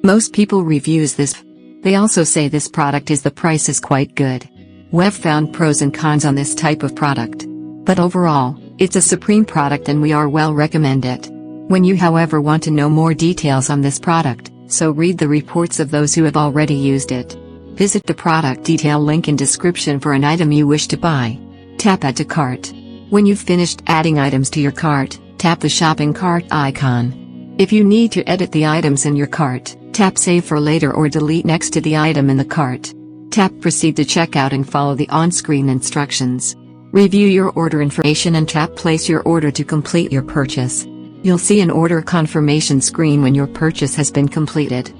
Most people reviews this. They also say this product is the price is quite good. We've found pros and cons on this type of product. But overall, it's a supreme product and we are well recommend it. When you however want to know more details on this product, so read the reports of those who have already used it. Visit the product detail link in description for an item you wish to buy. Tap Add to Cart. When you've finished adding items to your cart, tap the shopping cart icon. If you need to edit the items in your cart, tap Save for later or delete next to the item in the cart. Tap Proceed to checkout and follow the on-screen instructions. Review your order information and tap Place your order to complete your purchase. You'll see an order confirmation screen when your purchase has been completed.